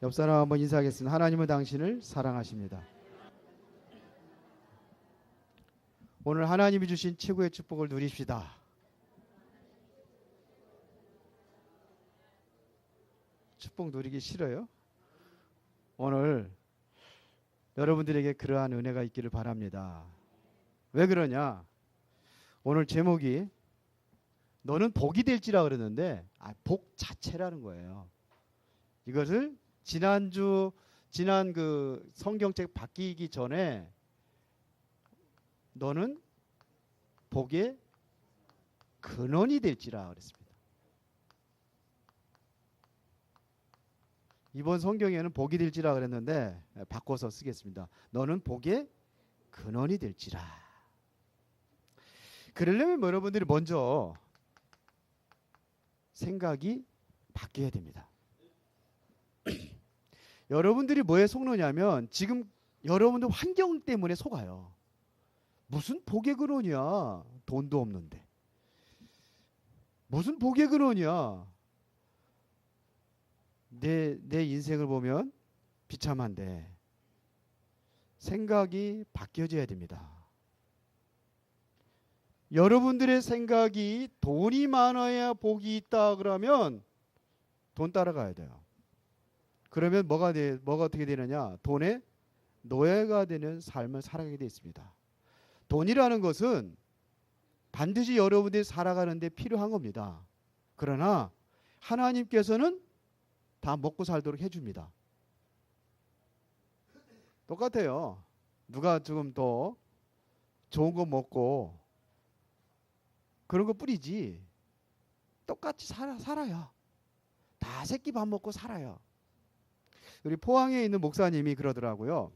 옆 사람 한번 인사하겠습니다. 하나님은 당신을 사랑하십니다. 오늘 하나님이 주신 최고의 축복을 누립시다. 축복 누리기 싫어요? 오늘 여러분들에게 그러한 은혜가 있기를 바랍니다. 왜 그러냐? 오늘 제목이 너는 복이 될지라 그러는데 복 자체라는 거예요. 이것을 지난 그 성경책 바뀌기 전에 너는 복의 근원이 될지라 그랬습니다. 이번 성경에는 복이 될지라 그랬는데 바꿔서 쓰겠습니다. 너는 복의 근원이 될지라. 그러려면 여러분들이 먼저 생각이 바뀌어야 됩니다. 여러분들이 뭐에 속느냐면 지금 여러분들 환경 때문에 속아요. 무슨 복의 근원이야. 돈도 없는데. 무슨 복의 근원이야. 내 인생을 보면 비참한데 생각이 바뀌어져야 됩니다. 여러분들의 생각이 돈이 많아야 복이 있다 그러면 돈 따라가야 돼요. 그러면 뭐가 어떻게 되느냐? 돈의 노예가 되는 삶을 살아가게 되어 있습니다. 돈이라는 것은 반드시 여러분들이 살아가는 데 필요한 겁니다. 그러나 하나님께서는 다 먹고 살도록 해줍니다. 똑같아요. 누가 조금 더 좋은 거 먹고 그런 거 뿌리지 똑같이 살아요. 다 새끼 밥 먹고 살아요. 우리 포항에 있는 목사님이 그러더라고요.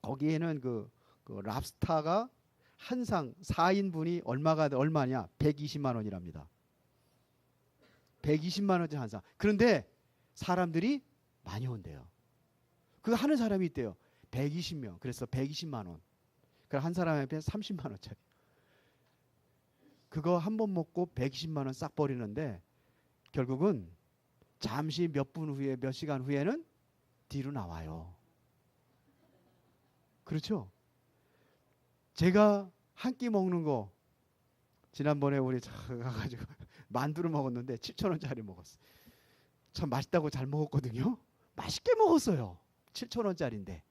거기에는 그 랍스타가 한 상 4인분이 얼마냐? 120만 원이랍니다. 120만 원짜리 한 상. 그런데 사람들이 많이 온대요. 그거 하는 사람이 있대요. 120명. 그래서 120만 원. 그럼 한 사람한테 30만 원짜리. 그거 한 번 먹고 120만 원 싹 버리는데 결국은 잠시 몇 시간 후에는 뒤로 나와요. 그렇죠? 제가 한 끼 먹는 거 지난번에 우리 가가지고 만두를 먹었는데 7,000원짜리 먹었어요. 참 맛있다고 잘 먹었거든요. 맛있게 먹었어요. 7,000원짜리인데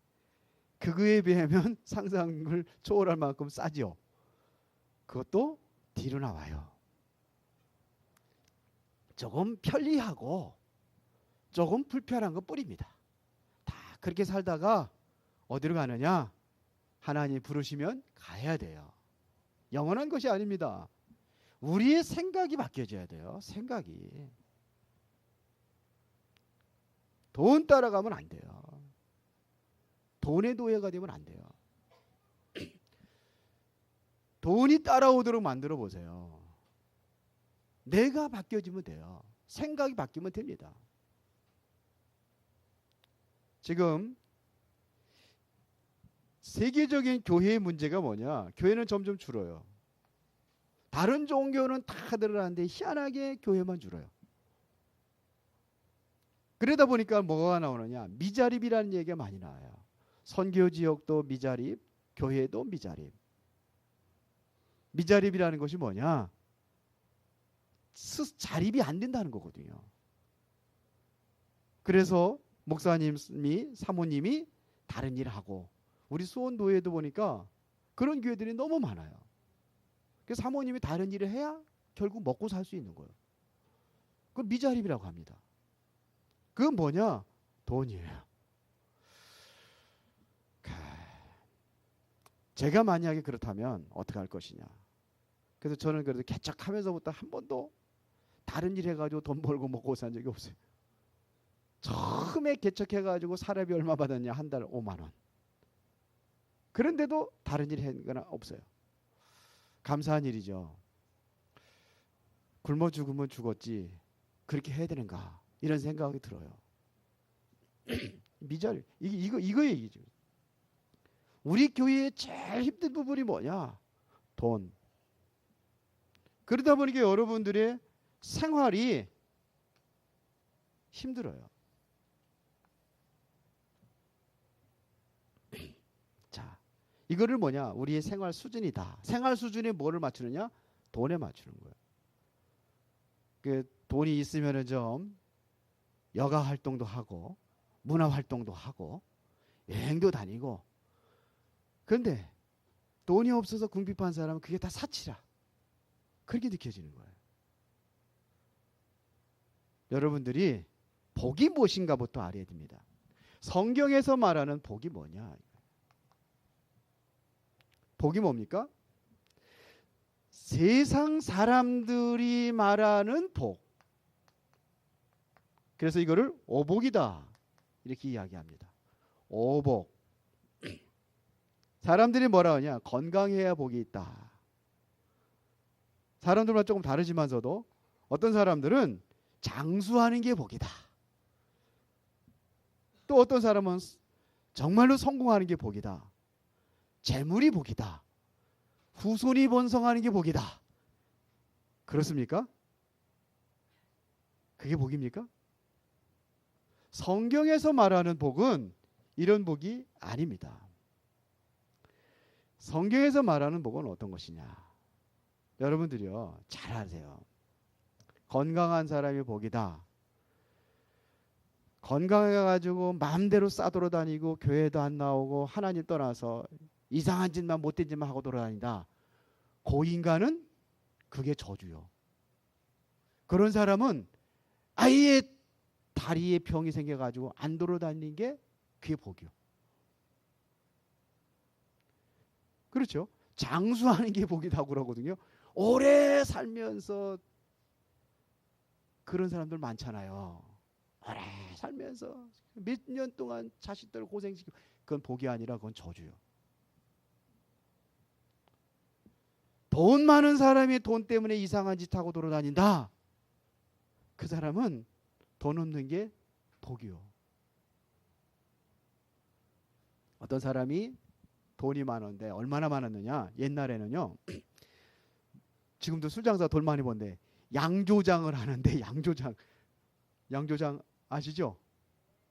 그거에 비하면 상상을 초월할 만큼 싸지요. 그것도 뒤로 나와요. 조금 편리하고 조금 불편한 거 뿐입니다. 다 그렇게 살다가 어디로 가느냐? 하나님 부르시면 가야 돼요. 영원한 것이 아닙니다. 우리의 생각이 바뀌어져야 돼요. 생각이. 돈 따라가면 안 돼요. 돈의 노예가 되면 안 돼요. 돈이 따라오도록 만들어 보세요. 내가 바뀌어지면 돼요. 생각이 바뀌면 됩니다. 지금 세계적인 교회의 문제가 뭐냐? 교회는 점점 줄어요. 다른 종교는 다 늘어나는데 희한하게 교회만 줄어요. 그러다 보니까 뭐가 나오느냐? 미자립이라는 얘기가 많이 나와요. 선교 지역도 미자립, 교회도 미자립. 미자립이라는 것이 뭐냐? 자립이 안 된다는 거거든요. 그래서 목사님이 사모님이 다른 일을 하고 우리 수원도에도 보니까 그런 교회들이 너무 많아요. 그래서 사모님이 다른 일을 해야 결국 먹고 살 수 있는 거예요. 그걸 미자립이라고 합니다. 그건 뭐냐? 돈이에요. 제가 만약에 그렇다면 어떻게 할 것이냐? 그래서 저는 그래도 개척하면서부터 한 번도 다른 일 해가지고 돈 벌고 먹고 산 적이 없어요. 처음에 개척해가지고 사례비 얼마 받았냐? 한 달 5만 원. 그런데도 다른 일 한 건 없어요. 감사한 일이죠. 굶어 죽으면 죽었지 그렇게 해야 되는가? 이런 생각이 들어요. 미자립. 이거 얘기죠. 우리 교회의 제일 힘든 부분이 뭐냐? 돈. 그러다 보니까 여러분들의 생활이 힘들어요. 이거를 뭐냐? 우리의 생활 수준이다. 생활 수준에 뭐를 맞추느냐? 돈에 맞추는 거예요. 그 돈이 있으면은 좀 여가 활동도 하고 문화 활동도 하고 여행도 다니고. 그런데 돈이 없어서 궁핍한 사람은 그게 다 사치라. 그렇게 느껴지는 거예요. 여러분들이 복이 무엇인가부터 알아야 됩니다. 성경에서 말하는 복이 뭐냐? 복이 뭡니까? 세상 사람들이 말하는 복. 그래서 이거를 오복이다 이렇게 이야기합니다. 오복. 사람들이 뭐라 하냐? 건강해야 복이 있다. 사람들마다 조금 다르지만서도 어떤 사람들은 장수하는 게 복이다. 또 어떤 사람은 정말로 성공하는 게 복이다. 재물이 복이다. 후손이 번성하는 게 복이다. 그렇습니까? 그게 복입니까? 성경에서 말하는 복은 이런 복이 아닙니다. 성경에서 말하는 복은 어떤 것이냐? 여러분들이요, 잘 아세요. 건강한 사람이 복이다. 건강해가지고 마음대로 싸돌아다니고 교회도 안 나오고 하나님 떠나서 이상한 짓만 못된 짓만 하고 돌아다닌다. 그 인간은 그게 저주요. 그런 사람은 아예 다리에 병이 생겨가지고 안 돌아다니는 게 그게 복이요. 그렇죠? 장수하는 게 복이라고 그러거든요. 오래 살면서 그런 사람들 많잖아요. 오래 살면서 몇 년 동안 자식들 고생시키고, 그건 복이 아니라 그건 저주요. 돈 많은 사람이 돈 때문에 이상한 짓 하고 돌아다닌다. 그 사람은 돈 없는 게 복이요. 어떤 사람이 돈이 많은데 얼마나 많았느냐? 옛날에는요. 지금도 술장사 돈 많이 번데 양조장을 하는데 양조장 아시죠?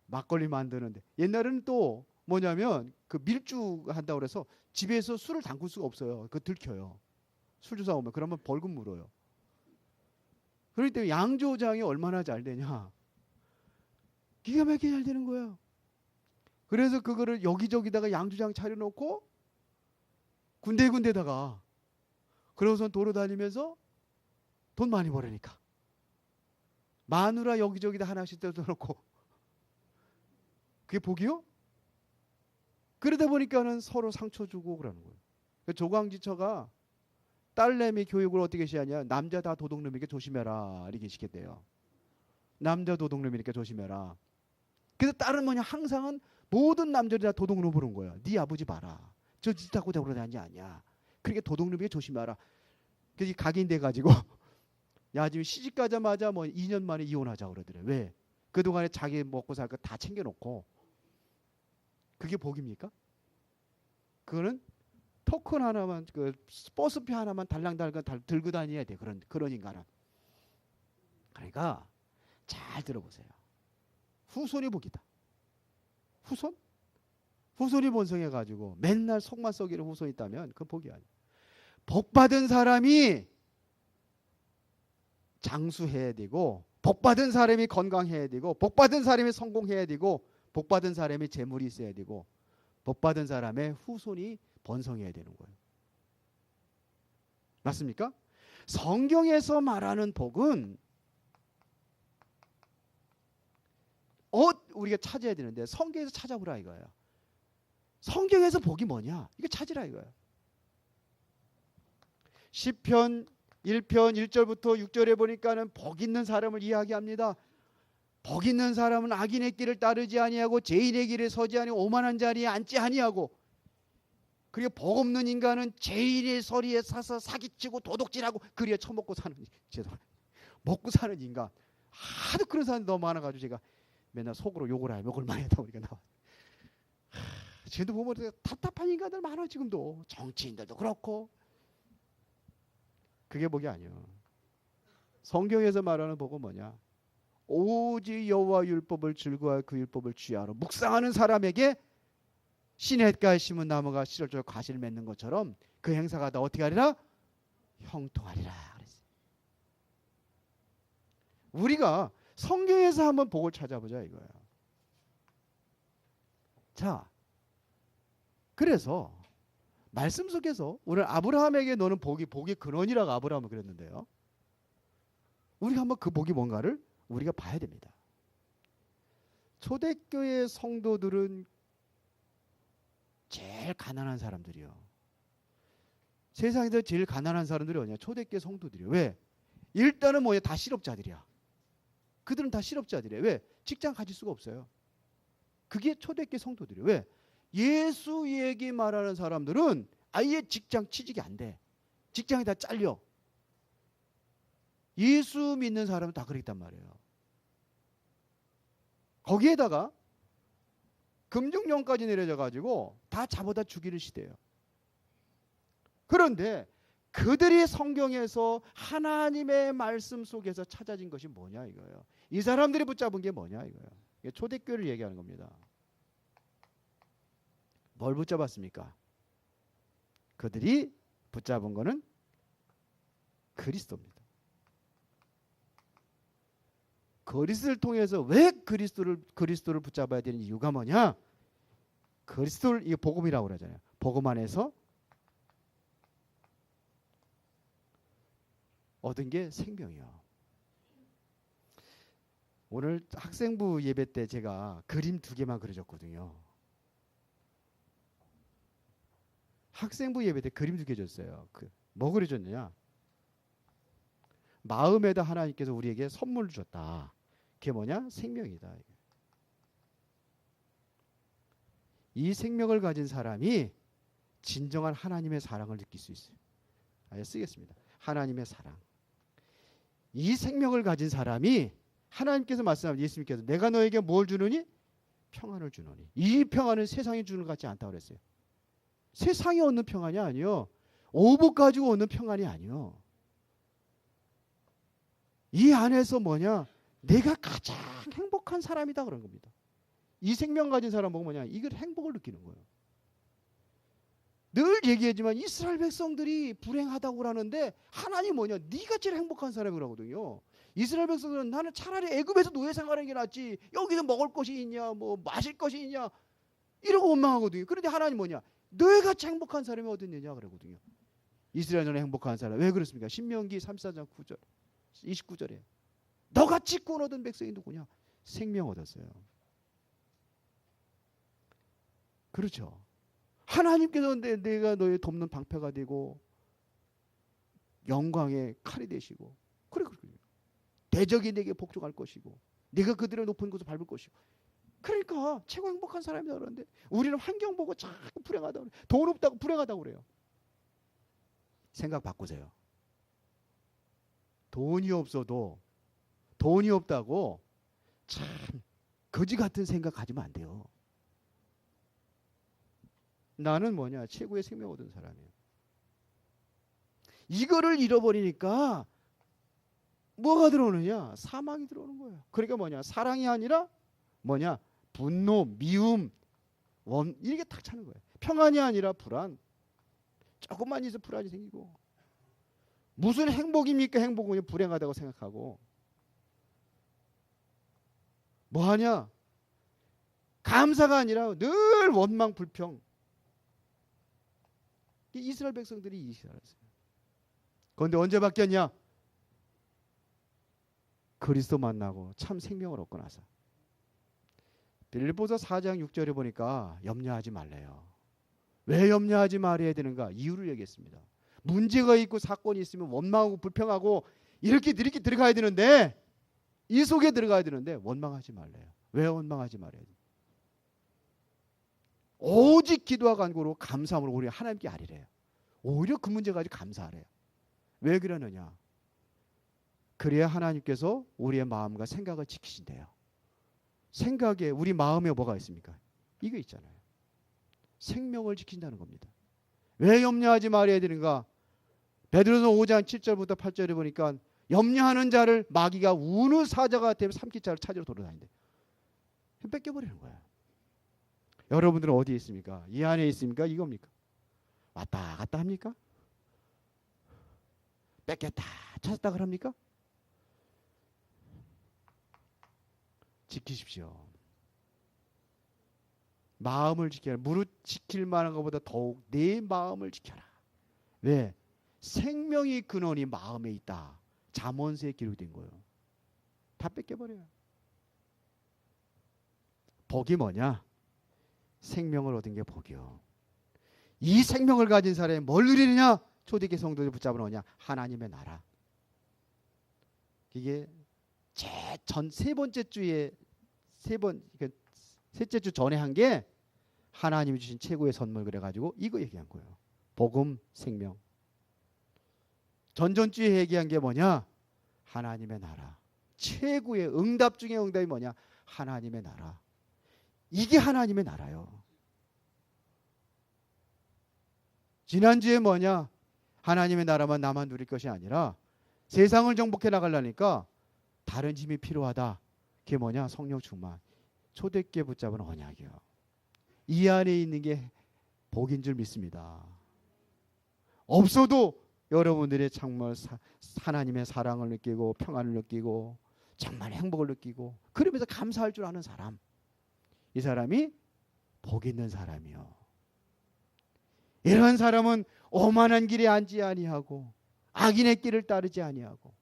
막걸리 만드는데 옛날에는 또 뭐냐면 그 밀주 한다고 그래서 집에서 술을 담글 수가 없어요. 그거 들켜요. 술주사 오면 그러면 벌금 물어요. 그렇기 때문에 양조장이 얼마나 잘 되냐? 기가 막히게 잘 되는 거예요. 그래서 그거를 여기저기다가 양조장 차려놓고 군데군데다가 그러고선 돌아다니면서 돈 많이 벌으니까 마누라 여기저기다 하나씩 떼어놓고 그게 복이요? 그러다 보니까는 서로 상처 주고 그러는 거예요. 조광지처가 딸내미 교육을 어떻게 시하냐? 남자 다 도둑놈이니까 조심해라 이렇게 시켰대요. 남자 도둑놈이니까 조심해라. 그래서 딸은 뭐냐? 항상은 모든 남자들이 다 도둑놈 부른 거야. 네 아버지 봐라. 저 짓 하고 그러는 게 아니야. 그러니까 도둑놈이니까 조심해라. 그래서 각인돼 가지고 야 지금 시집 가자마자 뭐 2년 만에 이혼하자 그러더래. 왜? 그동안에 자기 먹고 살 거 다 챙겨놓고. 그게 복입니까? 그거는 토큰 하나만, 그 버스표 하나만 달랑달랑 들고 다녀야 돼. 그런 인간은. 그러니까 잘 들어보세요. 후손이 복이다. 후손? 후손이 번성해가지고 맨날 속만 썩이는 후손이 있다면 그건 복이 아니에요. 복 받은 사람이 장수해야 되고, 복 받은 사람이 건강해야 되고, 복 받은 사람이 성공해야 되고, 복 받은 사람이 재물이 있어야 되고, 복 받은 사람의 후손이 번성해야 되는 거예요. 맞습니까? 성경에서 말하는 복은 우리가 찾아야 되는데 성경에서 찾아보라 이거예요. 성경에서 복이 뭐냐? 이거 찾으라 이거예요. 시편 1편 1절부터 6절에 보니까는 복 있는 사람을 이야기합니다. 복 있는 사람은 악인의 길을 따르지 아니하고 죄인의 길에 서지 아니하고 오만한 자리에 앉지 아니하고, 그리고 복 없는 인간은 죄인의 서리에 사서 사기치고 도둑질하고 그리에 처먹고 사는, 먹고 사는 인간. 하도 그런 사람이 너무 많아가지고 제가 맨날 속으로 욕을 먹을 만하다 보니까 나와. 지금도 보면 답답한 인간들 많아. 지금도 정치인들도 그렇고. 그게 복이 아니에요. 성경에서 말하는 복은 뭐냐? 오직 여호와 율법을 즐거워하여 그 율법을 취하러 묵상하는 사람에게 시냇가에 심은 나무가 시절절 과실을 맺는 것처럼 그 행사가 다 어떻게 하리라? 형통하리라 그랬어요. 우리가 성경에서 한번 복을 찾아보자 이거예요. 자, 그래서 말씀 속에서 오늘 아브라함에게 너는 복의 근원이라고 아브라함은 그랬는데요. 우리가 한번 그 복이 뭔가를 우리가 봐야 됩니다. 초대교회 성도들은 제일 가난한 사람들이요. 세상에서 제일 가난한 사람들이 어디냐? 초대교회 성도들이요. 왜? 일단은 뭐냐? 다 실업자들이야. 그들은 다 실업자들이에요. 왜? 직장 가질 수가 없어요. 그게 초대교회 성도들이에요. 왜? 예수 얘기 말하는 사람들은 아예 직장 취직이 안 돼. 직장이 다 잘려. 예수 믿는 사람은 다 그랬단 말이에요. 거기에다가 금중령까지 내려져 가지고 다 잡아다 죽이는 시대예요. 그런데 그들이 성경에서 하나님의 말씀 속에서 찾아진 것이 뭐냐 이거예요. 이 사람들이 붙잡은 게 뭐냐 이거예요. 이게 초대교회를 얘기하는 겁니다. 뭘 붙잡았습니까? 그들이 붙잡은 거는 그리스도입니다. 그리스도를 통해서 왜 그리스도를 붙잡아야 되는 이유가 뭐냐? 그리스도를 이게 복음이라고 그러잖아요. 복음 안에서 얻은 게 생명이요. 오늘 학생부 예배 때 제가 그림 2개만 그려줬거든요. 학생부 예배 때 그림 2개 줬어요. 뭐 그려줬느냐? 마음에다 하나님께서 우리에게 선물을 줬다. 그게 뭐냐? 생명이다. 이 생명을 가진 사람이 진정한 하나님의 사랑을 느낄 수 있어요. 쓰겠습니다. 하나님의 사랑. 이 생명을 가진 사람이 하나님께서 말씀하신 예수님께서 내가 너에게 뭘 주느니? 평안을 주노니. 이 평안은 세상이 주는 것 같지 않다고 그랬어요. 세상이 얻는 평안이 아니요. 오복 가지고 얻는 평안이 아니요. 이 안에서 뭐냐? 내가 가장 행복한 사람이다 그런 겁니다. 이 생명 가진 사람 보고 뭐냐? 이걸 행복을 느끼는 거예요. 늘 얘기하지만 이스라엘 백성들이 불행하다고 하는데 하나님 뭐냐? 네가 제일 행복한 사람이라거든요. 이스라엘 백성들은 나는 차라리 애굽에서 노예 생활하는 게 낫지. 여기서 먹을 것이 있냐? 뭐 마실 것이 있냐? 이러고 원망하거든요. 그런데 하나님 뭐냐? 너희같이 행복한 사람이 어디 있느냐 그러거든요. 이스라엘은 행복한 사람. 왜 그렇습니까? 신명기 34장 9절 29절에 너같이 구원 얻은 백성이 누구냐? 생명 얻었어요. 그렇죠. 하나님께서 내가 너의 돕는 방패가 되고 영광의 칼이 되시고 그래. 대적이 내게 복종할 것이고 네가 그들의 높은 곳을 밟을 것이고 그러니까 최고 행복한 사람이다 그러는데 우리는 환경 보고 자꾸 불행하다고 그래요. 돈 없다고 불행하다고 그래요. 생각 바꾸세요. 돈이 없어도 돈이 없다고 참 거지 같은 생각 가지면 안 돼요. 나는 뭐냐? 최고의 생명 얻은 사람이에요. 이거를 잃어버리니까 뭐가 들어오느냐? 사망이 들어오는 거예요. 그러니까 뭐냐? 사랑이 아니라 뭐냐? 분노, 미움, 이게 탁 차는 거예요. 평안이 아니라 불안. 조금만 있어 불안이 생기고. 무슨 행복입니까? 행복은 불행하다고 생각하고. 뭐하냐? 감사가 아니라 늘 원망, 불평. 이스라엘 백성들이 이스라엘이었어요. 그런데 언제 바뀌었냐? 그리스도 만나고 참 생명을 얻고 나서. 빌립보서 4장 6절에 보니까 염려하지 말래요. 왜 염려하지 말아야 되는가? 이유를 얘기했습니다. 문제가 있고 사건이 있으면 원망하고 불평하고 이렇게 들어가야 되는데 이 속에 들어가야 되는데 원망하지 말래요. 왜 원망하지 말아야 돼? 오직 기도와 간구로 감사함으로 우리 하나님께 아뢰래요. 오히려 그 문제 가지고 감사하래요. 왜 그러느냐? 그래야 하나님께서 우리의 마음과 생각을 지키신대요. 생각에 우리 마음에 뭐가 있습니까? 이거 있잖아요. 생명을 지킨다는 겁니다. 왜 염려하지 말아야 되는가? 베드로서 5장 7절부터 8절에 보니까 염려하는 자를 마귀가 우는 사자가 되면 삼키자를 찾으러 돌아다닌대. 뺏겨버리는 거야. 여러분들은 어디에 있습니까? 이 안에 있습니까? 이겁니까? 왔다 갔다 합니까? 뺏겼다 찾았다 그럽니까? 지키십시오. 마음을 지켜라. 무릇 지킬 만한 것보다 더욱 내 마음을 지켜라. 왜? 생명의 근원이 마음에 있다. 잠언서에 기록된 거예요. 다 뺏겨버려요. 복이 뭐냐? 생명을 얻은 게 복이요. 이 생명을 가진 사람이 뭘 누리느냐? 초대교회 성도들 붙잡아 놓으냐? 하나님의 나라. 이게 세 번째 주에 셋째 주 전에 한 게 하나님이 주신 최고의 선물 그래가지고 이거 얘기한 거예요. 복음, 생명. 전전주에 얘기한 게 뭐냐? 하나님의 나라. 최고의 응답 중에 응답이 뭐냐? 하나님의 나라. 이게 하나님의 나라요. 지난주에 뭐냐? 하나님의 나라만 나만 누릴 것이 아니라 세상을 정복해 나가려니까 다른 힘이 필요하다. 그게 뭐냐? 성령 충만. 초대교회 붙잡은 언약이요. 이 안에 있는 게 복인 줄 믿습니다. 없어도 여러분들의 정말 하나님의 사랑을 느끼고 평안을 느끼고 정말 행복을 느끼고 그러면서 감사할 줄 아는 사람. 이 사람이 복 있는 사람이요. 이런 사람은 오만한 길에 앉지 아니하고 악인의 길을 따르지 아니하고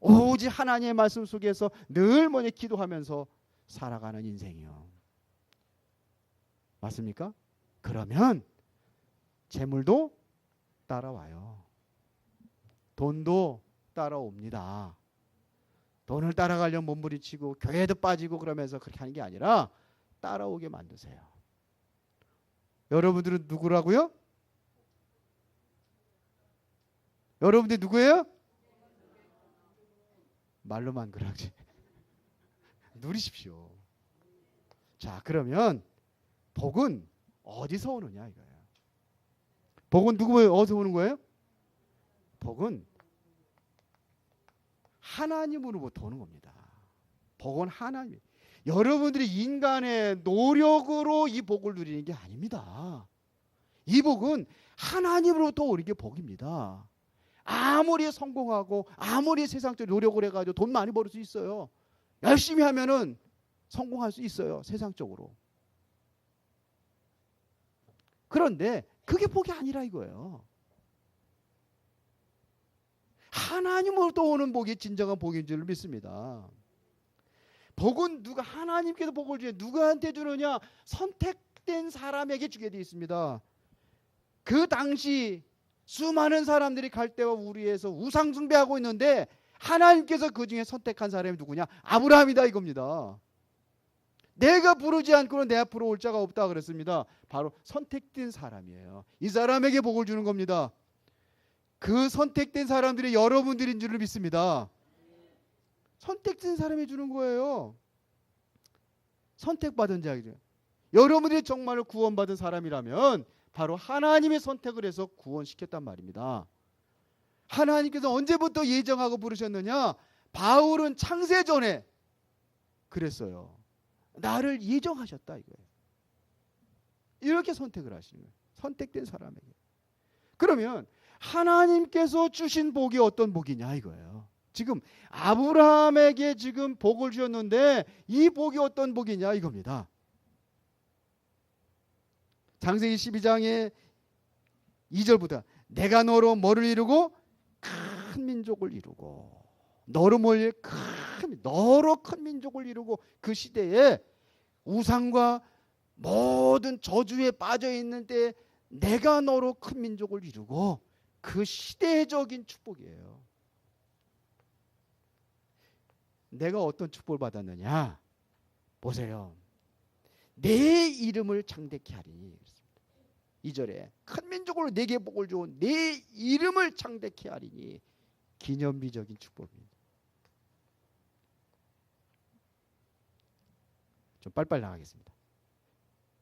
오직 하나님의 말씀 속에서 늘 뭐냐 기도하면서 살아가는 인생이요. 맞습니까? 그러면 재물도 따라와요. 돈도 따라옵니다. 돈을 따라가려면 몸부림치고 교회도 빠지고 그러면서 그렇게 하는 게 아니라 따라오게 만드세요. 여러분들은 누구라고요? 여러분들 누구예요? 말로만 그러지. 누리십시오. 자, 그러면 복은 어디서 오느냐 이거예요. 복은 어디서 오는 거예요? 복은 하나님으로부터 오는 겁니다. 복은 하나님. 여러분들이 인간의 노력으로 이 복을 누리는 게 아닙니다. 이 복은 하나님으로부터 오는 게 복입니다. 아무리 성공하고 아무리 세상적으로 노력을 해가지고 돈 많이 벌 수 있어요. 열심히 하면은 성공할 수 있어요. 세상적으로. 그런데 그게 복이 아니라 이거예요. 하나님으로부터 오는 복이 진정한 복인 줄 믿습니다. 복은 누가 하나님께서 복을 주냐? 누구한테 주느냐? 선택된 사람에게 주게 되어 있습니다. 그 당시 수많은 사람들이 갈대와 우리에서 우상 숭배하고 있는데 하나님께서 그 중에 선택한 사람이 누구냐? 아브라함이다 이겁니다. 내가 부르지 않고는 내 앞으로 올 자가 없다 그랬습니다. 바로 선택된 사람이에요. 이 사람에게 복을 주는 겁니다. 그 선택된 사람들이 여러분들인 줄을 믿습니다. 선택된 사람이 주는 거예요. 선택받은 자이죠. 여러분들이 정말 구원받은 사람이라면 바로 하나님의 선택을 해서 구원시켰단 말입니다. 하나님께서 언제부터 예정하고 부르셨느냐? 바울은 창세전에 그랬어요. 나를 예정하셨다 이거예요. 이렇게 선택을 하시는 거예요. 선택된 사람에게. 그러면 하나님께서 주신 복이 어떤 복이냐 이거예요. 지금 아브라함에게 지금 복을 주셨는데 이 복이 어떤 복이냐 이겁니다. 창세기 12장의 2절부터 내가 너로 뭐를 이루고 큰 민족을 이루고 너로 큰 민족을 이루고 그 시대에 우상과 모든 저주에 빠져 있는 때 내가 너로 큰 민족을 이루고 그 시대적인 축복이에요. 내가 어떤 축복을 받았느냐? 보세요. 내 이름을 창대케 하리니. 2절에 큰 민족으로 내게 복을 주온 내 이름을 창대케 하리니 기념비적인 축복입니다. 좀 빨리빨리 나가겠습니다.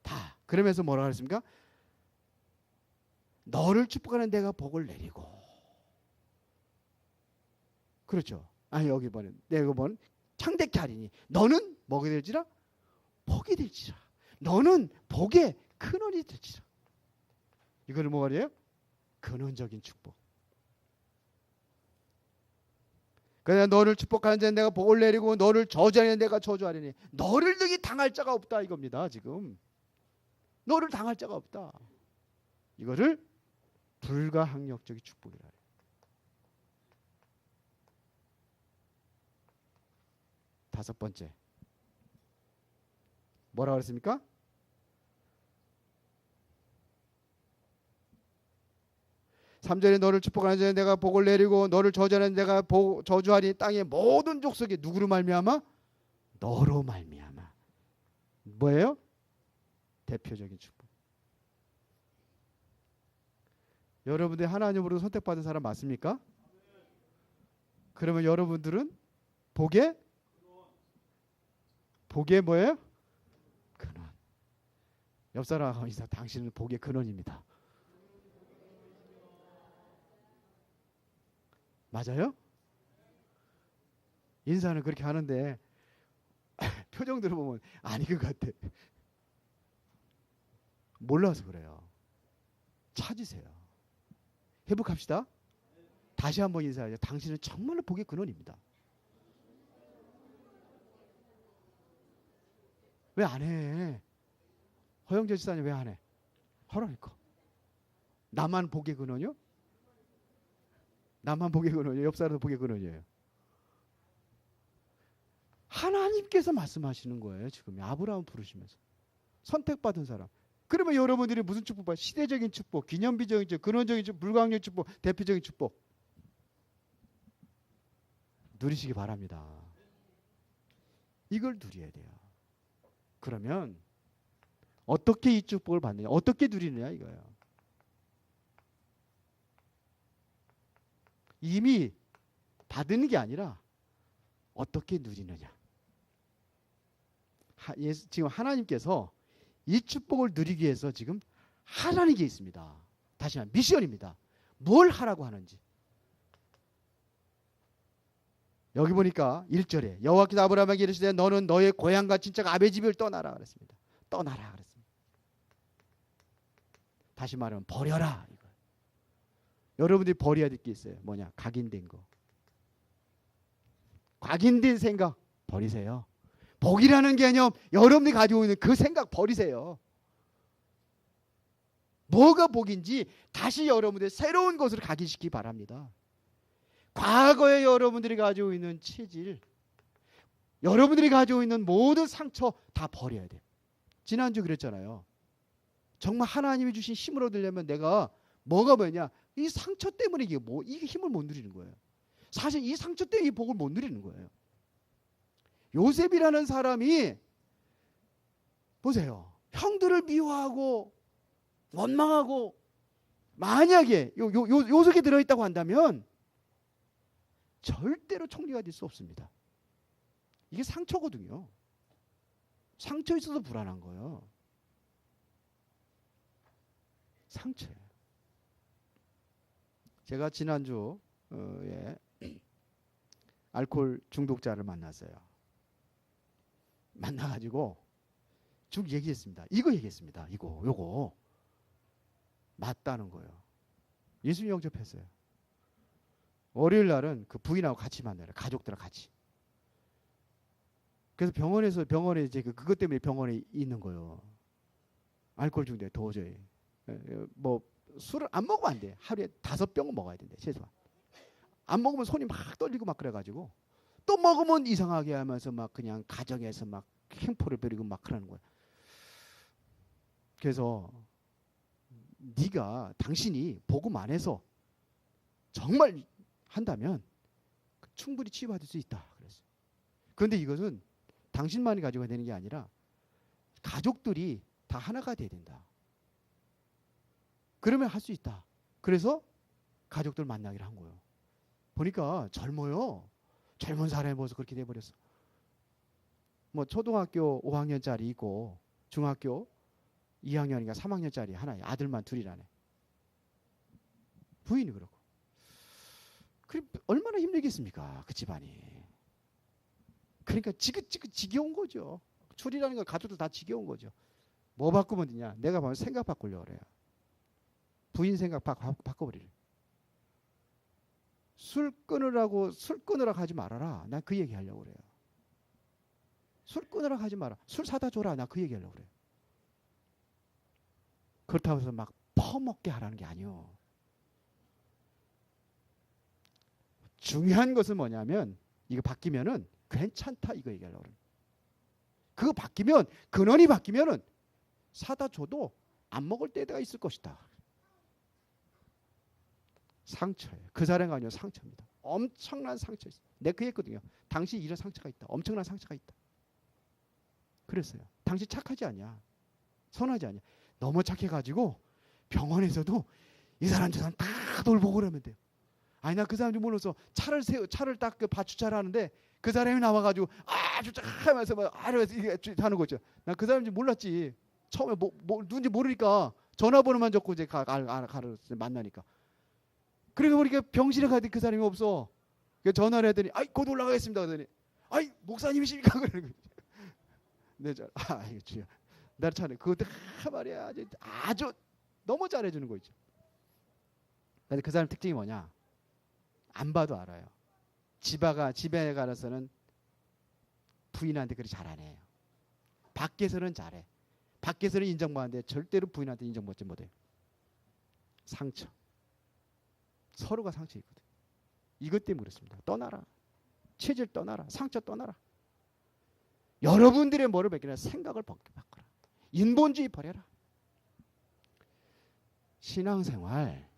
다 그러면서 뭐라고 했습니까? 너를 축복하는 내가 복을 내리고 그렇죠. 여기 보는 내가 보는 창대케 하리니 너는 뭐가 될지라? 복이 될지라. 너는 복의 근원이 되리라. 이거는 뭐가 돼요? 근원적인 축복. 그냥 너를 축복하는 자는 내가 복을 내리고 너를 저주하는 내가 저주하리니 너를 등이 당할 자가 없다 이겁니다. 지금 너를 당할 자가 없다. 이거를 불가항력적인 축복이라 해요. 다섯 번째 뭐라고 그랬습니까? 삼절에 너를 축복하는 자는 내가 복을 내리고 너를 저주하는 내가 저주하니 땅의 모든 족속에 누구로 말미암아? 너로 말미암아. 뭐예요? 대표적인 축복. 여러분들 하나님으로 선택받은 사람 맞습니까? 그러면 여러분들은 복의 뭐예요? 근원. 옆 사람하고 인사, 당신은 복의 근원입니다. 맞아요? 인사는 그렇게 하는데 표정 들어보면 아닌 것 같아. 몰라서 그래요. 찾으세요. 회복합시다. 다시 한번 인사하죠. 당신은 정말로 복의 근원입니다. 왜 안 해? 허영재 지사님 왜 안 해? 하라니까. 나만 복의 근원이요? 나만 복의 근원이에요? 옆 사람도 복의 근원이에요? 하나님께서 말씀하시는 거예요. 지금 아브라함 부르시면서. 선택받은 사람. 그러면 여러분들이 무슨 축복 봐요? 시대적인 축복, 기념비적인 축복, 근원적인 축복, 불가항력 축복, 대표적인 축복. 누리시기 바랍니다. 이걸 누려야 돼요. 그러면 어떻게 이 축복을 받느냐? 어떻게 누리느냐 이거예요. 이미 받는 게 아니라 어떻게 누리느냐. 지금 하나님께서 이 축복을 누리기 위해서 지금 하라는 게 있습니다. 다시 말해 미션입니다. 뭘 하라고 하는지. 여기 보니까 1절에 여호와께서 아브라함에게 이르시되 너는 너의 고향과 친척 아베 집을 떠나라 그랬습니다. 떠나라 그랬습니다. 다시 말하면 버려라. 이거. 여러분들이 버려야 될 게 있어요. 뭐냐? 각인된 거. 각인된 생각 버리세요. 복이라는 개념 여러분이 가지고 있는 그 생각 버리세요. 뭐가 복인지 다시 여러분들 새로운 것으로 각인시키기 바랍니다. 과거에 여러분들이 가지고 있는 체질, 여러분들이 가지고 있는 모든 상처 다 버려야 돼요. 지난주 그랬잖아요. 정말 하나님이 주신 힘을 얻으려면 내가 뭐가 뭐냐? 이 상처 때문에 이게 힘을 못 누리는 거예요. 사실 이 상처 때문에 이 복을 못 누리는 거예요. 요셉이라는 사람이 보세요. 형들을 미워하고 원망하고 만약에 요 속에 들어있다고 한다면 절대로 총리가 될 수 없습니다. 이게 상처거든요. 상처 있어서 불안한 거예요. 상처예요. 제가 지난주에 알코올 중독자를 만났어요. 만나가지고 쭉 얘기했습니다. 이거 얘기했습니다. 요거 맞다는 거예요. 예수님 영접했어요. 월요일 날은 그 부인하고 같이 만나요. 가족들하고 같이. 그래서 병원에 이제 그것 때문에 병원에 있는 거예요. 알코올 중독 도저히. 뭐 술을 안 먹으면 안 돼. 하루에 5병은 먹어야 된대 최소한. 안 먹으면 손이 막 떨리고 막 그래가지고 또 먹으면 이상하게 하면서 막 그냥 가정에서 막 횡포를 부리고 막 그러는 거야. 그래서 당신이 복음 안에서 정말 한다면 충분히 치유받을 수 있다. 그랬어요. 그런데 이것은 당신만이 가지고 되는 게 아니라 가족들이 다 하나가 돼야 된다. 그러면 할 수 있다. 그래서 가족들 만나기를 한 거예요. 보니까 젊어요. 젊은 사람이 벌써 그렇게 돼버렸어. 뭐 초등학교 5학년짜리 있고 중학교 2학년인가 3학년짜리 하나에 아들만 둘이라네. 부인이 그렇고. 얼마나 힘들겠습니까? 그 집안이. 그러니까 지긋지긋 지겨운 거죠. 출이라는 건 가족들 다 지겨운 거죠. 뭐 바꾸면 되냐? 내가 보면 생각 바꾸려고 그래요. 부인 생각 바꿔버리래. 술 끊으라고 하지 말아라. 난 그 얘기 하려고 그래요. 술 끊으라고 하지 마라. 술 사다 줘라. 나 그 얘기 하려고 그래요. 그렇다고 해서 막 퍼먹게 하라는 게 아니요. 중요한 것은 뭐냐면 이거 바뀌면은 괜찮다 이거 얘기하려고 그래요. 그거 바뀌면 근원이 바뀌면은 사다 줘도 안 먹을 때가 있을 것이다. 상처예요. 그 사람이 아니요 상처입니다. 엄청난 상처 있어요. 내가 그 했거든요. 당신 이런 상처가 있다. 엄청난 상처가 있다. 그랬어요. 당신 착하지 않냐? 선하지 않냐? 너무 착해가지고 병원에서도 이 사람 저 사람 다 돌보고 그러면 돼요. 아니 나 그 사람 좀 몰라서 차를 딱 받주차를 하는데 그 사람이 나와가지고 아주 하면서 막 이게 하는 거죠. 나 그 사람인지 몰랐지. 처음에 누군지 모르니까 전화번호만 적고 이제 가를 만나니까. 그러고 보니까 병실에 가더니 그 사람이 없어. 전화를 했더니 아이 곧 올라가겠습니다. 그러더니 아이 목사님이십니까? 그러는 거죠. 네, 이거 주여. 나를 잘해. 그것도 말이야. 아주 너무 잘해주는 거 있죠. 근데 그 사람 특징이 뭐냐? 안 봐도 알아요. 집에 가서는 부인한테 그리 잘 안 해요. 밖에서는 잘해. 밖에서는 인정받는데 절대로 부인한테 인정받지 못해요. 상처. 서로가 상처 있거든. 이것 때문에 그렇습니다. 떠나라. 체질 떠나라. 상처 떠나라. 여러분들의 뭐를 바뀌라? 생각을 바꿔라. 인본주의 버려라. 신앙생활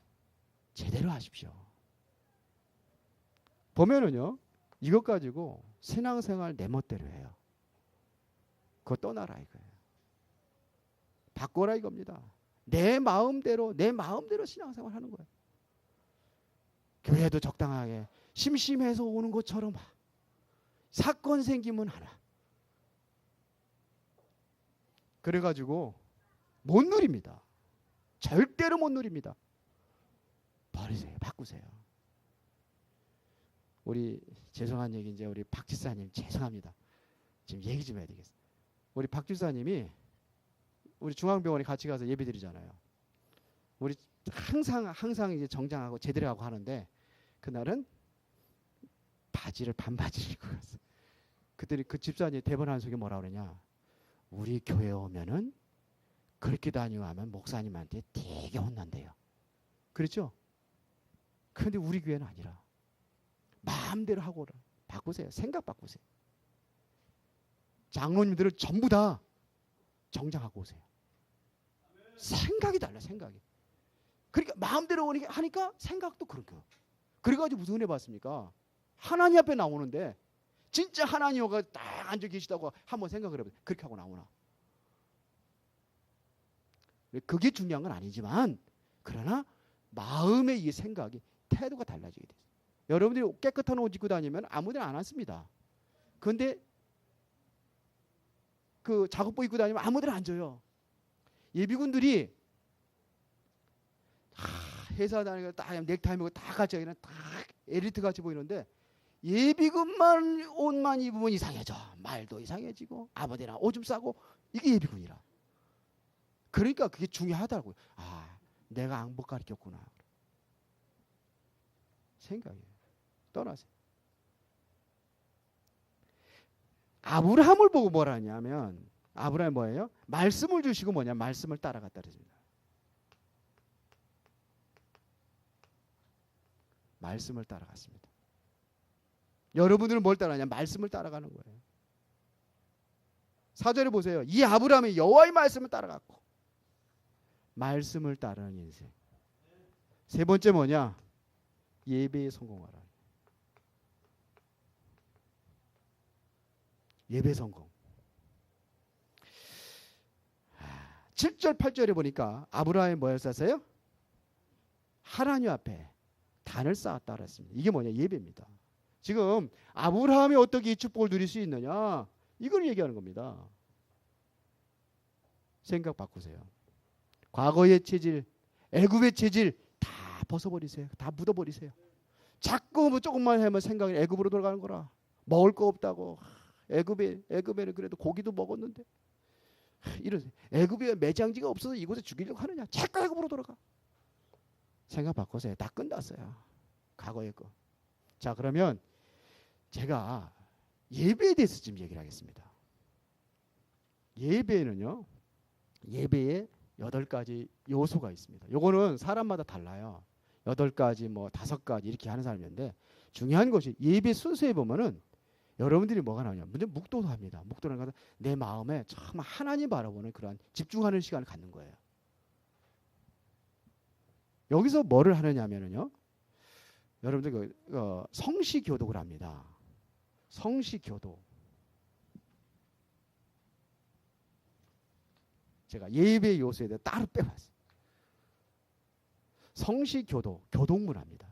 제대로 하십시오. 보면은요. 이것 가지고 신앙생활 내 멋대로 해요. 그거 떠나라 이거예요. 바꿔라 이겁니다. 내 마음대로 신앙생활 하는 거예요. 교회도 적당하게 심심해서 오는 것처럼 사건 생기면 하나. 그래가지고 못 누립니다. 절대로 못 누립니다. 버리세요. 바꾸세요. 우리 죄송한 얘기 이제 우리 박 집사님 죄송합니다. 지금 얘기 좀 해야 되겠어요. 우리 박 집사님이 우리 중앙병원에 같이 가서 예배 드리잖아요. 우리 항상 이제 정장하고 제대로 하고 하는데 그날은 반바지를 입고 갔어요. 그때 그 집사님 대본 한 속에 뭐라 그러냐? 우리 교회 오면은 그렇게 다니고 하면 목사님한테 되게 혼난대요. 그렇죠? 그런데 우리 교회는 아니라 마음대로 하고 바꾸세요. 생각 바꾸세요. 장로님들을 전부 다 정장하고 오세요. 생각이 달라. 생각이. 그러니까 마음대로 하니까 생각도 그렇게. 그래가지고 무슨 은혜 받습니까? 하나님 앞에 나오는데 진짜 하나님과 딱 앉아 계시다고 한번 생각을 해보세요. 그렇게 하고 나오나. 그게 중요한 건 아니지만 그러나 마음의 이 생각이 태도가 달라지게 돼요. 여러분들이 깨끗한 옷 입고 다니면 아무데나 안 앉습니다. 그런데 그 작업복 입고 다니면 아무데나 앉아요. 예비군들이 회사 다니고 딱 넥타이 메고 다 같이 그냥 딱 엘리트 같이 보이는데 예비군만 옷만 입으면 이상해져. 말도 이상해지고 아무데나 오줌 싸고 이게 예비군이라. 그러니까 그게 중요하다고요. 내가 앙복 가르쳤구나. 생각이에요. 떠나세요. 아브라함을 보고 뭐라 하냐면 아브라함이 뭐예요? 말씀을 주시고 뭐냐? 말씀을 따라갔다 그랬습니다. 말씀을 따라갔습니다. 여러분들은 뭘 따라하냐? 말씀을 따라가는 거예요. 4절에 보세요. 이 아브라함이 여호와의 말씀을 따라갔고 말씀을 따르는 인생. 세 번째 뭐냐? 예배에 성공하라. 예배 성공. 7절 8절에 보니까 아브라함이 뭘 썼어요? 하나님 앞에 단을 쌓았다 그랬습니다. 이게 뭐냐? 예배입니다. 지금 아브라함이 어떻게 이 축복을 누릴 수 있느냐? 이걸 얘기하는 겁니다. 생각 바꾸세요. 과거의 체질, 애굽의 체질 다 벗어버리세요. 다 묻어버리세요. 자꾸 뭐 조금만 하면 생각이 애굽으로 돌아가는 거라. 먹을 거 없다고. 애굽에는 그래도 고기도 먹었는데 이런 애굽에 매장지가 없어서 이곳에 죽이려고 하느냐? 자꾸 애굽으로 돌아가. 생각 바꿔서 다 끝났어요. 과거의 거. 자, 그러면 제가 예배에 대해서 좀 얘기를 하겠습니다. 예배는요, 예배에 8가지 요소가 있습니다. 요거는 사람마다 달라요. 8가지, 뭐 5가지 이렇게 하는 사람이 있는데, 중요한 것이 예배 순서에 보면은 여러분들이 뭐가 나오냐? 먼저 묵도도 합니다. 묵도라는 것은 내 마음에 정말 하나님 바라보는 그러한 집중하는 시간을 갖는 거예요. 여기서 뭐를 하느냐면요, 여러분들 성시 교독을 합니다. 성시 교독. 제가 예배 요소에 대해 따로 빼봤어요. 성시 교독, 교독문합니다.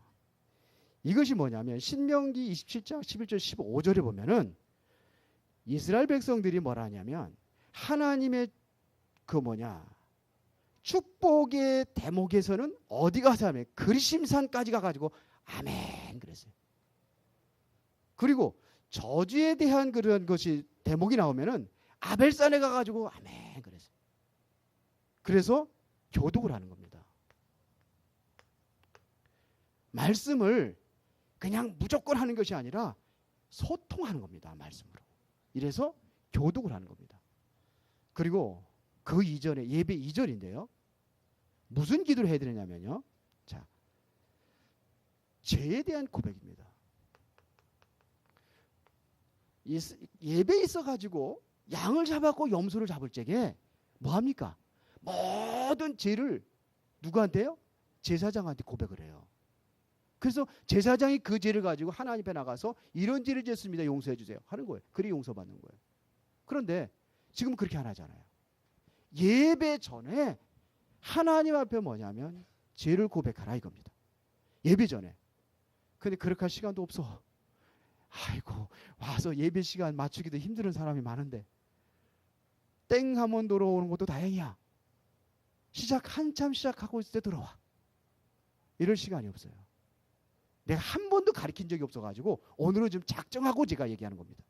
이것이 뭐냐면 신명기 27장 11절 15절에 보면은 이스라엘 백성들이 뭐라 하냐면 하나님의 축복의 대목에서는 어디 가서 하면 그리심산까지 가가지고 아멘 그랬어요. 그리고 저주에 대한 그런 것이 대목이 나오면은 아벨산에 가가지고 아멘 그랬어요. 그래서 교독을 하는 겁니다. 말씀을 그냥 무조건 하는 것이 아니라 소통하는 겁니다. 말씀으로. 이래서 교독을 하는 겁니다. 그리고 그 이전에 예배 이전인데요. 무슨 기도를 해야 되느냐면요. 자, 죄에 대한 고백입니다. 예배에 있어가지고 양을 잡았고 염소를 잡을 적에 뭐합니까? 모든 죄를 누구한테요? 제사장한테 고백을 해요. 그래서 제사장이 그 죄를 가지고 하나님 앞에 나가서 이런 죄를 지었습니다. 용서해 주세요. 하는 거예요. 그리 용서받는 거예요. 그런데 지금 그렇게 안 하잖아요. 예배 전에 하나님 앞에 뭐냐면 죄를 고백하라 이겁니다. 예배 전에. 근데 그렇게 할 시간도 없어. 아이고 와서 예배 시간 맞추기도 힘든 사람이 많은데 땡 하면 들어오는 것도 다행이야. 한참 시작하고 있을 때 들어와. 이럴 시간이 없어요. 내가 한 번도 가르친 적이 없어가지고 오늘은 좀 작정하고 제가 얘기하는 겁니다.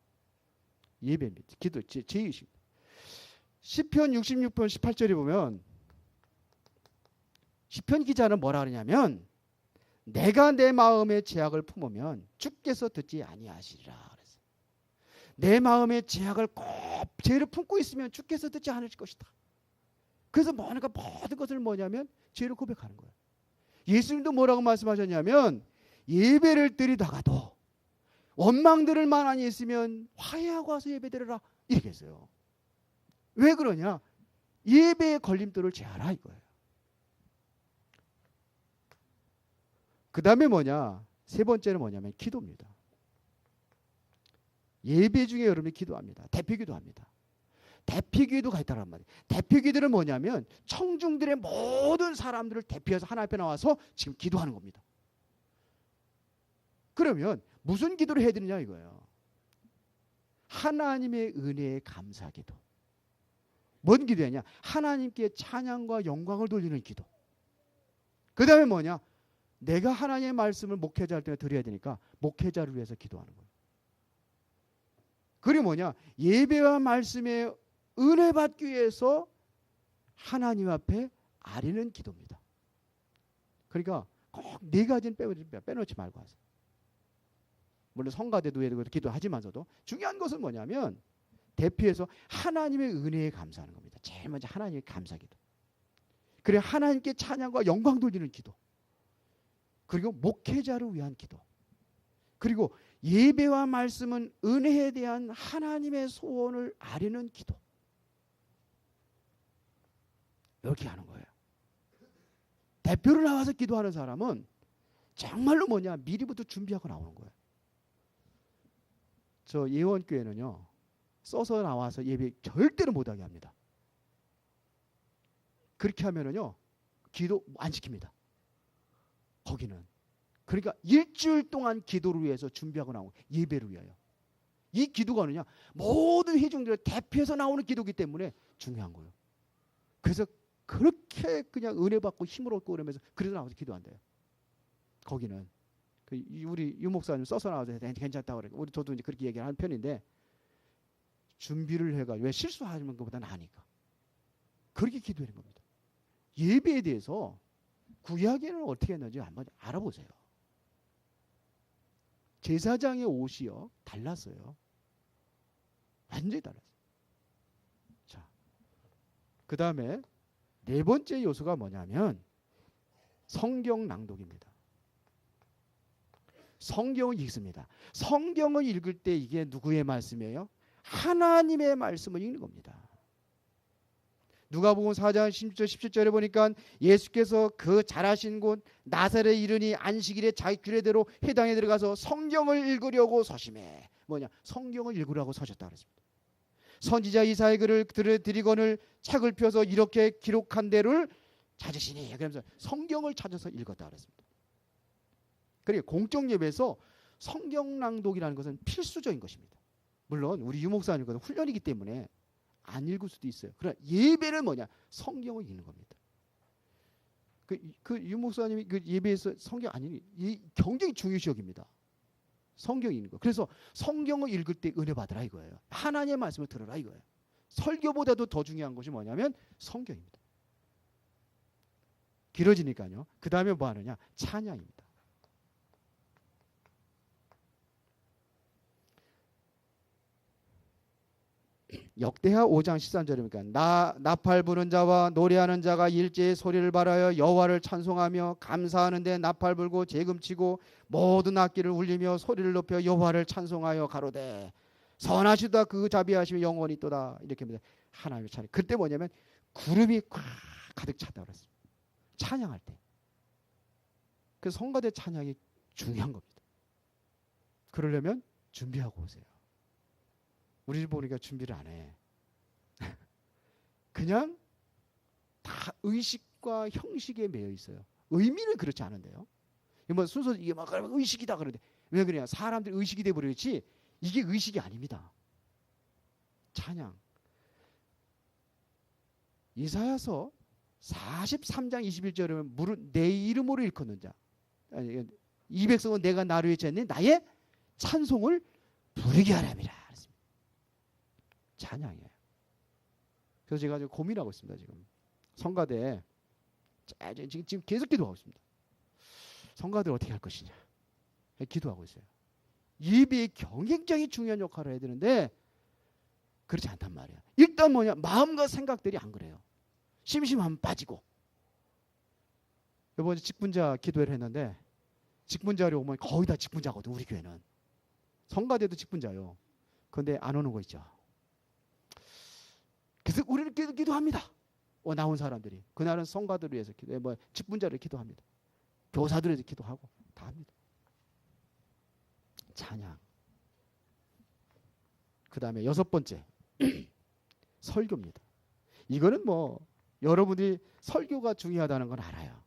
예배입니다. 기도, 제의식입니다. 시편 66편 18절에 보면 시편 기자는 뭐라 하느냐면 내가 내 마음의 죄악을 품으면 주께서 듣지 아니하시리라 그랬어요. 내 마음의 죄악을 꼭 죄를 품고 있으면 주께서 듣지 않으실 것이다. 그래서 모든 것을 뭐냐면 죄를 고백하는 거예요. 예수님도 뭐라고 말씀하셨냐면 예배를 드리다가도 원망들을 많이 있으면 화해하고 와서 예배 드려라 이렇게 했어요. 왜 그러냐? 예배의 걸림돌을 제하라 이거예요. 그 다음에 세 번째는 뭐냐면 기도입니다. 예배 중에 여러분이 기도합니다. 대표기도 합니다. 대표기도가 있다란 말이에요. 대표기도는 뭐냐면 청중들의 모든 사람들을 대표해서 하나님 앞에 나와서 지금 기도하는 겁니다. 그러면 무슨 기도를 해야 되느냐 이거예요. 하나님의 은혜에 감사기도. 뭔 기도냐? 하나님께 찬양과 영광을 돌리는 기도. 그 다음에 내가 하나님의 말씀을 목회자 할 때 드려야 되니까 목회자를 위해서 기도하는 거예요. 그리고 예배와 말씀에 은혜 받기 위해서 하나님 앞에 아뢰는 기도입니다. 그러니까 꼭 4가지는 빼놓지 말고 하세요. 물론 성가대도 해야 되고 기도하지만서도 중요한 것은 뭐냐면 대표해서 하나님의 은혜에 감사하는 겁니다. 제일 먼저 하나님의 감사기도. 그리고 하나님께 찬양과 영광 돌리는 기도. 그리고 목회자를 위한 기도. 그리고 예배와 말씀은 은혜에 대한 하나님의 소원을 아뢰는 기도. 이렇게 하는 거예요. 대표를 나와서 기도하는 사람은 정말로 미리부터 준비하고 나오는 거예요. 저 예원교회는요. 써서 나와서 예배 절대로 못하게 합니다. 그렇게 하면은요. 기도 안 시킵니다. 거기는. 그러니까 일주일 동안 기도를 위해서 준비하고 나오고 예배를 위하여. 이 기도가 모든 회중들을 대표해서 나오는 기도이기 때문에 중요한 거예요. 그래서 그렇게 그냥 은혜 받고 힘을 얻고 그러면서 그래서 나와서 기도한대요. 거기는. 우리 유 목사님 써서 나와서 괜찮다고 그래요. 저도 이제 그렇게 얘기를 하는 편인데 준비를 해가지고 왜 실수하는 것보다 나으니까. 그렇게 기도하는 겁니다. 예배에 대해서 구약에는 어떻게 했는지 한번 알아보세요. 제사장의 옷이요 달랐어요. 완전히 달랐어요. 자, 그 다음에 네 번째 요소가 뭐냐면 성경 낭독입니다. 성경을 읽습니다. 성경을 읽을 때 이게 누구의 말씀이에요? 하나님의 말씀을 읽는 겁니다. 누가복음 4장 16절 17절에 보니까 예수께서 그 자라신 곳 나사렛에 이르니 안식일에 자기 규례대로 회당에 들어가서 성경을 읽으려고 서심해. 뭐냐? 성경을 읽으라고 서셨다 그랬습니다. 선지자 이사야의 글을 드리거늘 책을 펴서 이렇게 기록한 대로를 찾으시니, 그러면서 성경을 찾아서 읽었다 그랬습니다. 그러니까 공적 예배에서 성경 낭독이라는 것은 필수적인 것입니다. 물론 우리 유목사님 것은 훈련이기 때문에 안 읽을 수도 있어요. 그러나 예배는 뭐냐? 성경을 읽는 겁니다. 그 유목사님이 그 예배에서 성경 안 읽는 이 굉장히 중요시 여깁니다. 성경 읽는 거. 그래서 성경을 읽을 때 은혜 받으라 이거예요. 하나님의 말씀을 들으라 이거예요. 설교보다도 더 중요한 것이 뭐냐면 성경입니다. 길어지니까요. 그 다음에 뭐 하느냐? 찬양입니다. 역대하 5장 13절입니까? 나팔 부는 자와 노래하는 자가 일제히 소리를 발하여 여호와를 찬송하며 감사하는데 나팔 불고 재금치고 모든 악기를 울리며 소리를 높여 여호와를 찬송하여 가로되 선하시다 그 자비하심이 영원히 있도다. 이렇게 합니다. 하나님의 찬양. 그때 뭐냐면 구름이 꽉 가득 찼다 그랬습니다. 찬양할 때. 그 성가대 찬양이 중요한 겁니다. 그러려면 준비하고 오세요. 우리 집 보니까 준비를 안 해. 그냥 다 의식과 형식에 매여 있어요. 의미는 그렇지 않은데요. 뭐 순서 이게 막 의식이다 그러는데 왜 그래요? 사람들이 의식이 돼 버렸지 이게 의식이 아닙니다. 찬양. 이사야서 43장 21절에 보면 내 이름으로 일컫는 자. 이 백성은 내가 나를 위했니 나의 찬송을 부르게 하랍니다. 찬양이에요. 그래서 제가 지금 고민하고 있습니다. 지금 성가대 지금 계속 기도하고 있습니다. 성가대를 어떻게 할 것이냐 기도하고 있어요. 예배의 굉장히 중요한 역할을 해야 되는데 그렇지 않단 말이에요. 일단 뭐냐 마음과 생각들이 안 그래요. 심심하면 빠지고. 이번에 직분자 기도회를 했는데 직분자로 오면 거의 다 직분자거든. 우리 교회는 성가대도 직분자요. 그런데 안 오는 거 있죠. 그래서 우리는 기도합니다. 나온 사람들이 그날은 성가들을 위해서 기도해, 뭐 직분자를 기도합니다. 교사들을 위해서 기도하고 다 합니다. 찬양. 그 다음에 여섯 번째 설교입니다. 이거는 뭐 여러분들이 설교가 중요하다는 건 알아요.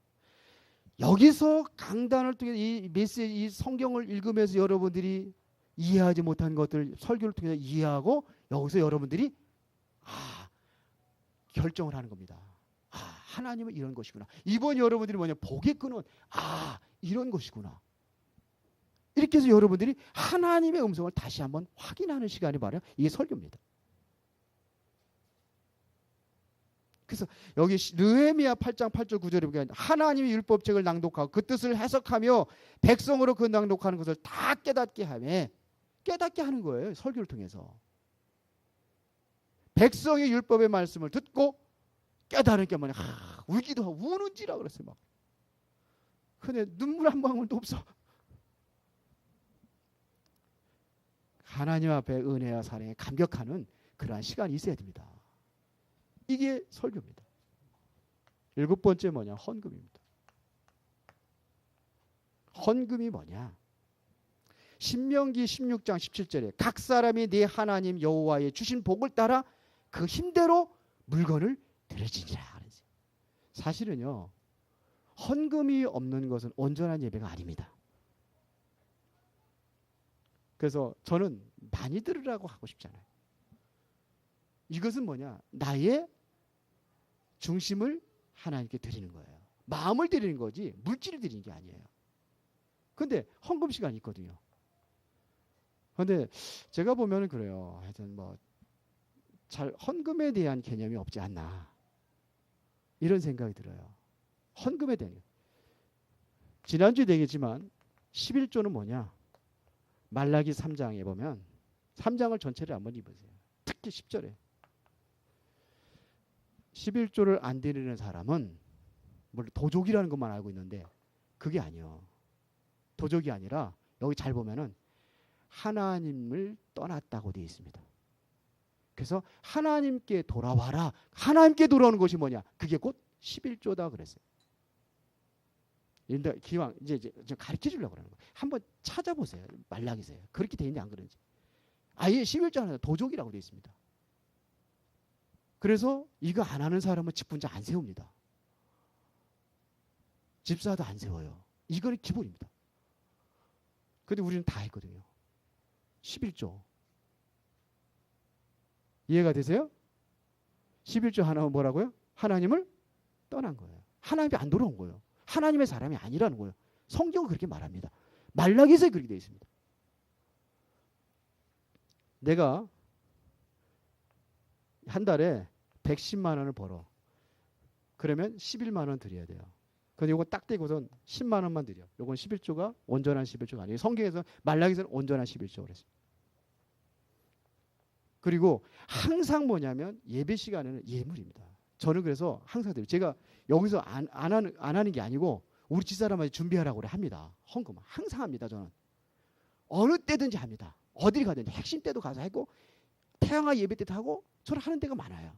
여기서 강단을 통해 이 메시지, 이 성경을 읽으면서 여러분들이 이해하지 못한 것들 설교를 통해서 이해하고 여기서 여러분들이 결정을 하는 겁니다. 하나님은 이런 것이구나. 이번 여러분들이 뭐냐 복의 끈은 이런 것이구나. 이렇게 해서 여러분들이 하나님의 음성을 다시 한번 확인하는 시간이 바로 이게 설교입니다. 그래서 여기 느헤미야 8장 8절 9절에 보면 하나님의 율법책을 낭독하고 그 뜻을 해석하며 백성으로 그 낭독하는 것을 다 깨닫게 하는 거예요. 설교를 통해서. 백성의 율법의 말씀을 듣고 깨달은 게 뭐냐. 울기도 하고 우는지라 그랬어요. 막. 근데 눈물 한 방울도 없어. 하나님 앞에 은혜와 사랑에 감격하는 그러한 시간이 있어야 됩니다. 이게 설교입니다. 일곱 번째 뭐냐? 헌금입니다. 헌금이 뭐냐? 신명기 16장 17절에 각 사람이 네 하나님 여호와의 주신 복을 따라 그 힘대로 물건을 드려지니라. 사실은요. 헌금이 없는 것은 온전한 예배가 아닙니다. 그래서 저는 많이 들으라고 하고 싶잖아요. 이것은 뭐냐? 나의 중심을 하나님께 드리는 거예요. 마음을 드리는 거지 물질을 드리는 게 아니에요. 근데 헌금 시간이 있거든요. 근데 제가 보면은 그래요. 하여튼 뭐 잘 헌금에 대한 개념이 없지 않나. 이런 생각이 들어요. 헌금에 대한. 지난주에 얘기했지만 11조는 뭐냐? 말라기 3장에 보면 3장을 전체를 한번 입으세요. 특히 10절에 11조를 안 드리는 사람은 물론 도적이라는 것만 알고 있는데 그게 아니요. 도적이 아니라 여기 잘 보면은 하나님을 떠났다고 되어 있습니다. 그래서 하나님께 돌아와라. 하나님께 돌아오는 것이 뭐냐? 그게 곧 11조다 그랬어요. 기왕 이제 가르쳐 주려고 그러는 거예요. 한번 찾아보세요. 말라기세요. 그렇게 돼 있는지 안 그런지. 아예 11조 하나 도적이라고 되어 있습니다. 그래서 이거 안 하는 사람은 직분자 안 세웁니다. 집사도 안 세워요. 이거는 기본입니다. 근데 우리는 다 했거든요. 11조. 이해가 되세요? 11조 하나는 뭐라고요? 하나님을 떠난 거예요. 하나님이 안 돌아온 거예요. 하나님의 사람이 아니라는 거예요. 성경은 그렇게 말합니다. 말라기서에 그렇게 되어 있습니다. 내가 한 달에 110만 원을 벌어. 그러면 11만 원 드려야 돼요. 근데 이거 딱 떼고선 10만 원만 드려. 이건 11조가 온전한 11조가 아니에요. 성경에서 말라기서는 온전한 11조가 그랬어요. 그리고 항상 뭐냐면 예배 시간에는 예물입니다. 저는 그래서 항상 드려요. 제가 여기서 안 하는 게 아니고 우리 집사람한테 준비하라고 합니다. 헌금 항상 합니다. 저는 어느 때든지 합니다. 어딜 가든지 핵심 때도 가서 하고 태양아 예배 때도 하고 저는 하는 데가 많아요.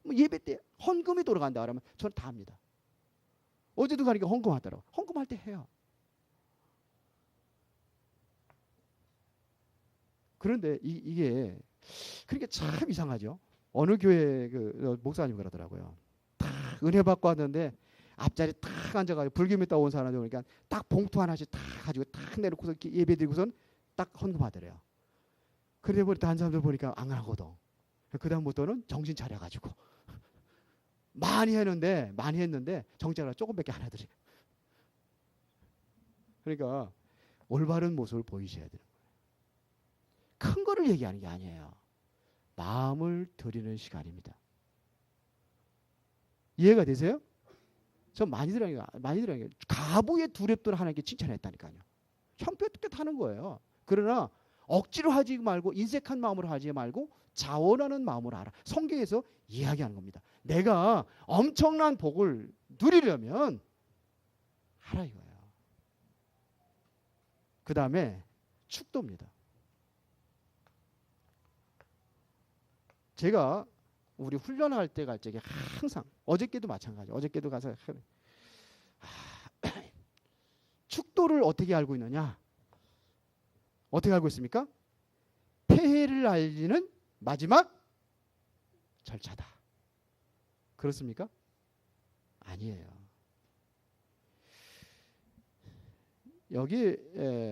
뭐 예배 때 헌금이 돌아간다 그러면 저는 다 합니다. 어제도 가니까 헌금하더라고. 헌금할 때 해요. 그런데 이게 그러니까 참 이상하죠. 어느 교회 그 목사님 그러더라고요. 딱 은혜 받고 왔는데 앞자리 딱 앉아가지고 불교 믿다 온 사람들 그러니까 딱 봉투 하나씩 딱 가지고 딱 내놓고서 예배 드리고선 딱 헌금하더래요. 그래 보니 다른 사람들 보니까 안 하거든. 그 다음부터는 정신 차려가지고 많이 했는데 정신 차려 조금밖에 안 하더래요. 그러니까 올바른 모습을 보이셔야 돼요. 큰 거를 얘기하는 게 아니에요. 마음을 드리는 시간입니다. 이해가 되세요? 저 많이 들어요. 가부의 두렵도를 하나님께 칭찬했다니까요. 형편없게 하는 거예요. 그러나 억지로 하지 말고 인색한 마음으로 하지 말고 자원하는 마음으로 하라. 성경에서 이야기하는 겁니다. 내가 엄청난 복을 누리려면 하라 이거예요. 그 다음에 축도입니다. 제가 우리 훈련할 때 갈 적에 항상 어저께도 마찬가지. 어저께도 가서 축도를 어떻게 알고 있느냐? 어떻게 알고 있습니까? 폐해를 알리는 마지막 절차다. 그렇습니까? 아니에요. 여기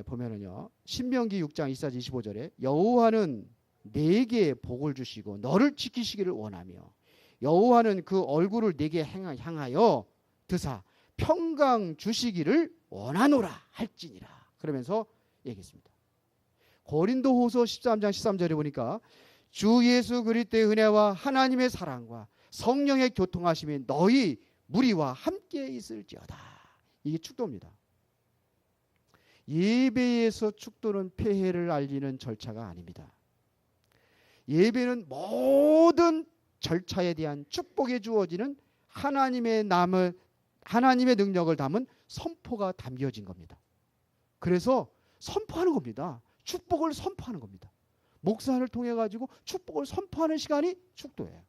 보면은요. 신명기 6장 24절 25절에 여호와는 내게 복을 주시고 너를 지키시기를 원하며 여호와는 그 얼굴을 내게 향하여 드사 평강 주시기를 원하노라 할지니라. 그러면서 얘기했습니다. 고린도후서 13장 13절에 보니까 주 예수 그리스도의 은혜와 하나님의 사랑과 성령의 교통하심이 너희 무리와 함께 있을지어다. 이게 축도입니다. 예배에서 축도는 폐해를 알리는 절차가 아닙니다. 예배는 모든 절차에 대한 축복에 주어지는 하나님의 능력을 담은 선포가 담겨진 겁니다. 그래서 선포하는 겁니다. 축복을 선포하는 겁니다. 목사를 통해 가지고 축복을 선포하는 시간이 축도예요.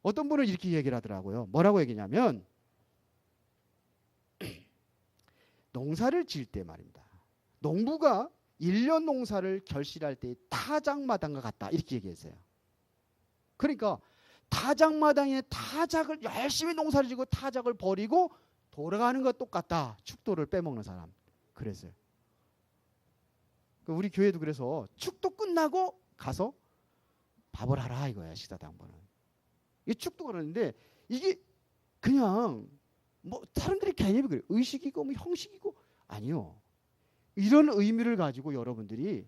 어떤 분은 이렇게 얘기를 하더라고요. 뭐라고 얘기냐면 농사를 지을 때 말입니다. 농부가 1년 농사를 결실할 때 타작마당과 같다. 이렇게 얘기했어요. 그러니까 타작마당에 타작을 열심히 농사를 지고 타작을 버리고 돌아가는 것 똑같다. 축도를 빼먹는 사람. 그랬어요. 우리 교회도 그래서 축도 끝나고 가서 밥을 하라 이거야. 식사당번은. 이 축도가 그러는데 이게 그냥 뭐 사람들이 개념이 그래요. 의식이고 뭐 형식이고 아니요. 이런 의미를 가지고 여러분들이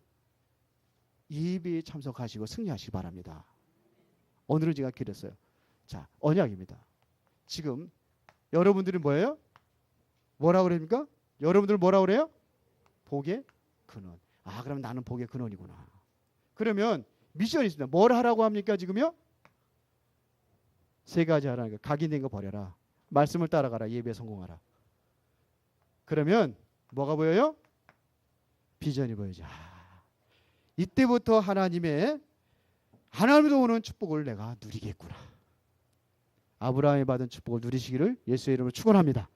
예배에 참석하시고 승리하시기 바랍니다. 오늘은 제가 기도했어요. 자, 언약입니다. 지금 여러분들이 뭐예요? 뭐라 그럽니까? 여러분들 뭐라 그래요? 복의 근원. 아, 그럼 나는 복의 근원이구나. 그러면 미션이 있습니다. 뭘 하라고 합니까, 지금요? 세 가지 하라는 거. 각인된 거 버려라. 말씀을 따라가라. 예배에 성공하라. 그러면 뭐가 보여요? 비전이 보이죠. 이때부터 하나님으로 오는 축복을 내가 누리겠구나. 아브라함이 받은 축복을 누리시기를 예수의 이름으로 축원합니다.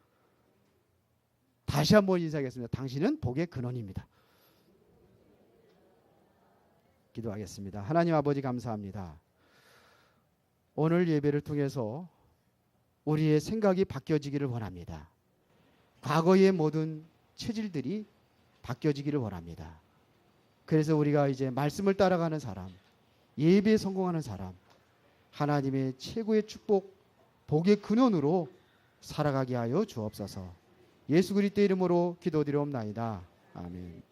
다시 한번 인사하겠습니다. 당신은 복의 근원입니다. 기도하겠습니다. 하나님 아버지 감사합니다. 오늘 예배를 통해서 우리의 생각이 바뀌어지기를 원합니다. 과거의 모든 체질들이 바뀌어지기를 원합니다. 그래서 우리가 이제 말씀을 따라가는 사람, 예배에 성공하는 사람, 하나님의 최고의 축복, 복의 근원으로 살아가게 하여 주옵소서. 예수 그리스도의 이름으로 기도드리옵나이다. 아멘.